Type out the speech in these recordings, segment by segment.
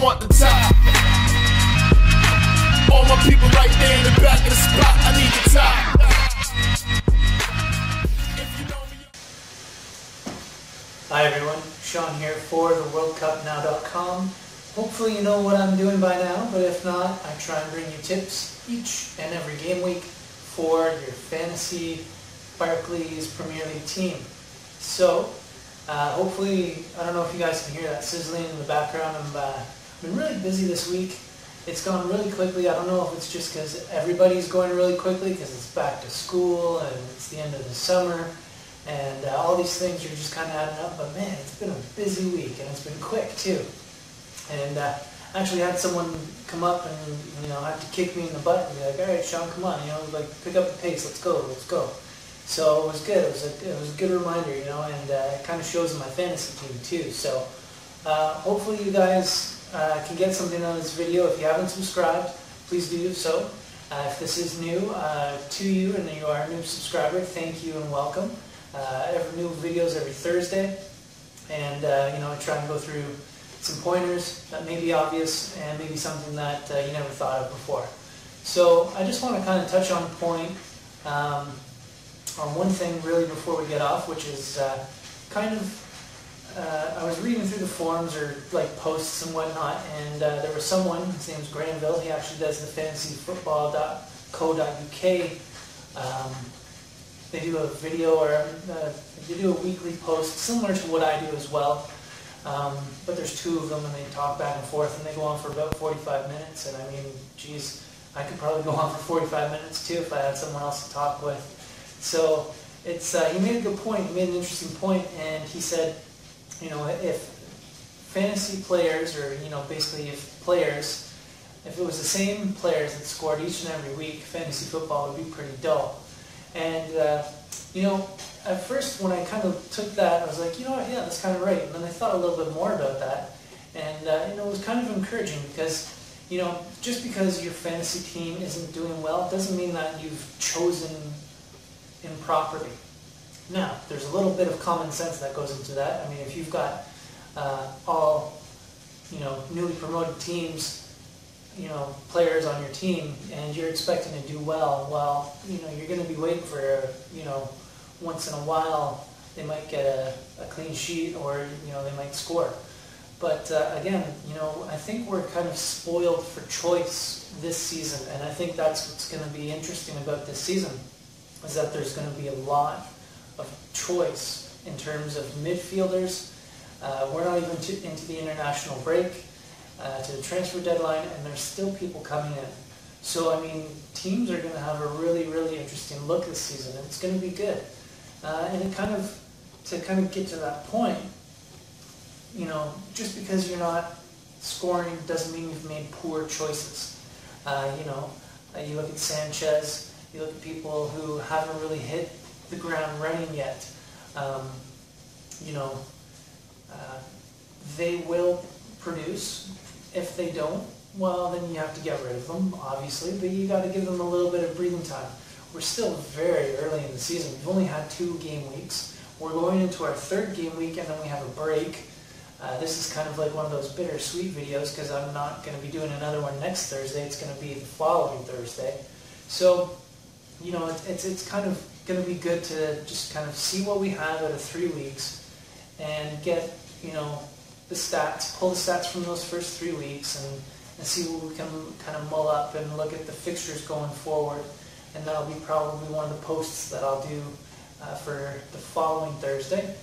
want the top. All my people right there in the back of the spot, I need the top. Hi everyone, Sean here for the WorldCupNow.com. Hopefully you know what I'm doing by now, but if not, I try and bring you tips each and every game week for your fantasy Barclays Premier League team. So, hopefully, I don't know if you guys can hear that sizzling in the background. I've been really busy this week. It's gone really quickly. I don't know if it's just because everybody's going really quickly because it's back to school and it's the end of the summer. And all these things are just kind of adding up, but man, it's been a busy week, and it's been quick too. And I actually had someone come up and, have to kick me in the butt and be like, all right, Sean, come on, like pick up the pace, let's go. So it was good, it was a good reminder, and it kind of shows in my fantasy team too. So hopefully you guys can get something out of this video. If you haven't subscribed, please do so. If this is new to you and you are a new subscriber, thank you and welcome. New videos every Thursday, and I try and go through some pointers that may be obvious and maybe something that you never thought of before. So I just want to kind of touch on point on one thing really before we get off, which is I was reading through the forums or like posts and whatnot, and there was someone, his name's Granville, he actually does the fantasyfootball.co.uk. They do a video or they do a weekly post similar to what I do as well, but there's two of them and they talk back and forth and they go on for about 45 minutes, and I mean, geez, I could probably go on for 45 minutes too if I had someone else to talk with. So it's he made a good point, he made an interesting point, and he said, if fantasy players, or basically if it was the same players that scored each and every week, fantasy football would be pretty dull. And, at first when I kind of took that, I was like, yeah, that's kind of right. And then I thought a little bit more about that. And, it was kind of encouraging because, just because your fantasy team isn't doing well, it doesn't mean that you've chosen improperly. Now, there's a little bit of common sense that goes into that. I mean, if you've got all, newly promoted teams, players on your team, and you're expecting to do well, you're going to be waiting for, once in a while they might get a clean sheet, or, they might score. But again, I think we're kind of spoiled for choice this season, and I think that's what's going to be interesting about this season, is that there's going to be a lot of choice in terms of midfielders. We're not even into the international break. To the transfer deadline, and there's still people coming in. So, I mean, teams are going to have a really, really interesting look this season, and it's going to be good. And to kind of get to that point, just because you're not scoring doesn't mean you've made poor choices. You look at Sanchez, you look at people who haven't really hit the ground running yet. They will produce. If they don't, well, then you have to get rid of them, obviously, but you got to give them a little bit of breathing time. We're still very early in the season. We've only had 2 game weeks. We're going into our 3rd game week, and then we have a break. This is kind of like one of those bittersweet videos because I'm not going to be doing another one next Thursday. It's going to be the following Thursday. So, it's kind of going to be good to just kind of see what we have out of 3 weeks and get, the stats, pull the stats from those first 3 weeks and see what we can kind of mull up and look at the fixtures going forward. And that'll be probably one of the posts that I'll do for the following Thursday.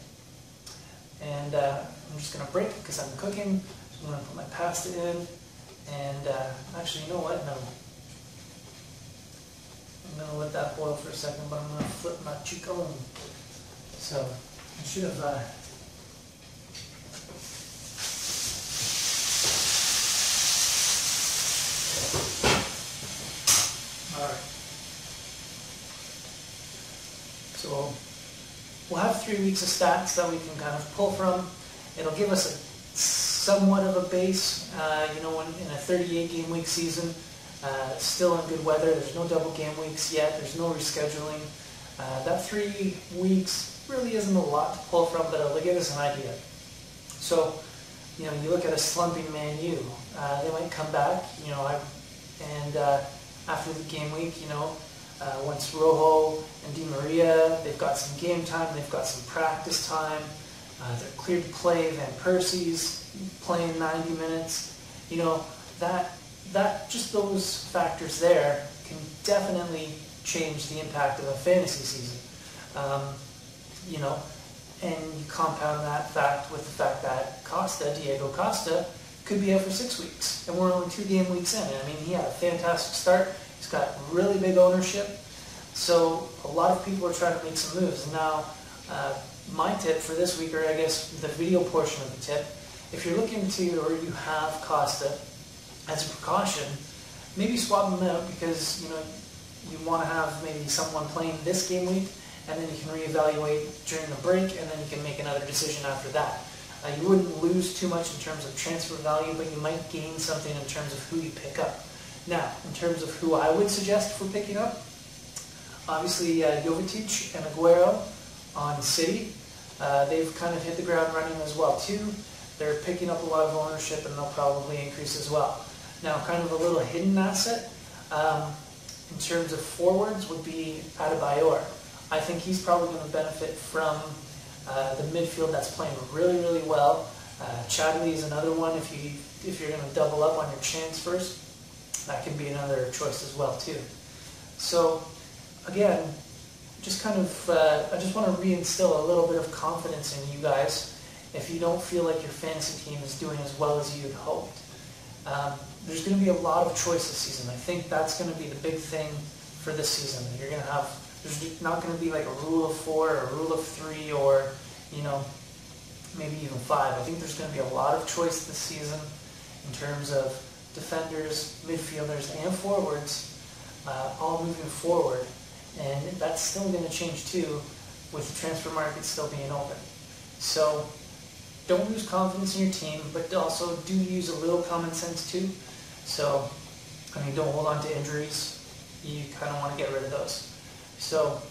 And I'm just going to break because I'm cooking. So I'm going to put my pasta in. And actually, you know what? No. I'm going to let that boil for a second, but I'm going to flip my chicken. So I should have... Alright, so we'll have 3 weeks of stats that we can kind of pull from. It'll give us a somewhat of a base, in a 38 game week season, still in good weather. There's no double game weeks yet, there's no rescheduling. That 3 weeks really isn't a lot to pull from, but it'll give us an idea. So you look at a slumping Man U. They might come back. After the game week, once Rojo and Di Maria, they've got some game time, they've got some practice time. They're cleared to play. Van Persie's playing 90 minutes. That just those factors there can definitely change the impact of a fantasy season. And you compound that fact with the fact that Diego Costa, could be out for 6 weeks, and we're only 2 game weeks in. I mean, he had a fantastic start. He's got really big ownership, so a lot of people are trying to make some moves. Now, my tip for this week, or I guess the video portion of the tip, if you're looking to, or you have Costa as a precaution, maybe swap him out because you want to have maybe someone playing this game week, and then you can reevaluate during the break, and then you can make another decision after that. You wouldn't lose too much in terms of transfer value, but you might gain something in terms of who you pick up. Now, in terms of who I would suggest for picking up, obviously Jovetic and Aguero on City. They've kind of hit the ground running as well too. They're picking up a lot of ownership, and they'll probably increase as well. Now, kind of a little hidden asset in terms of forwards would be Adebayor. I think he's probably going to benefit from the midfield that's playing really, really well. Chadley is another one. If you're going to double up on your transfers, that can be another choice as well too. So again, just kind of I just want to reinstill a little bit of confidence in you guys. If you don't feel like your fantasy team is doing as well as you'd hoped, there's going to be a lot of choice this season. I think that's going to be the big thing for this season. You're going to have. There's not going to be like a rule of 4 or a rule of 3 or, maybe even 5. I think there's going to be a lot of choice this season in terms of defenders, midfielders, and forwards all moving forward. And that's still going to change too with the transfer market still being open. So don't lose confidence in your team, but also do use a little common sense too. So, don't hold on to injuries. You kind of want to get rid of those. So,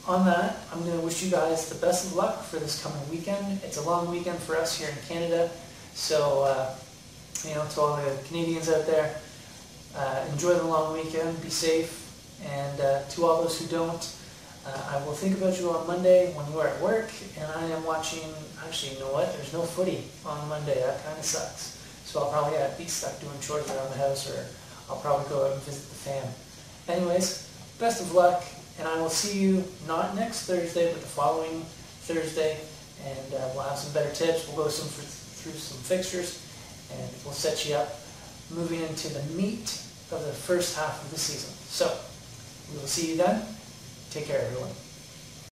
on that, I'm going to wish you guys the best of luck for this coming weekend. It's a long weekend for us here in Canada. So, to all the Canadians out there, enjoy the long weekend, be safe, and to all those who don't, I will think about you on Monday when you are at work, and I am watching, actually, you know what, there's no footy on Monday, that kind of sucks. So I'll probably be stuck doing chores around the house, or I'll probably go out and visit the fam. Anyways, best of luck. And I will see you not next Thursday, but the following Thursday, and we'll have some better tips. We'll go through some fixtures, and we'll set you up moving into the meat of the first half of the season. So, we will see you then. Take care, everyone.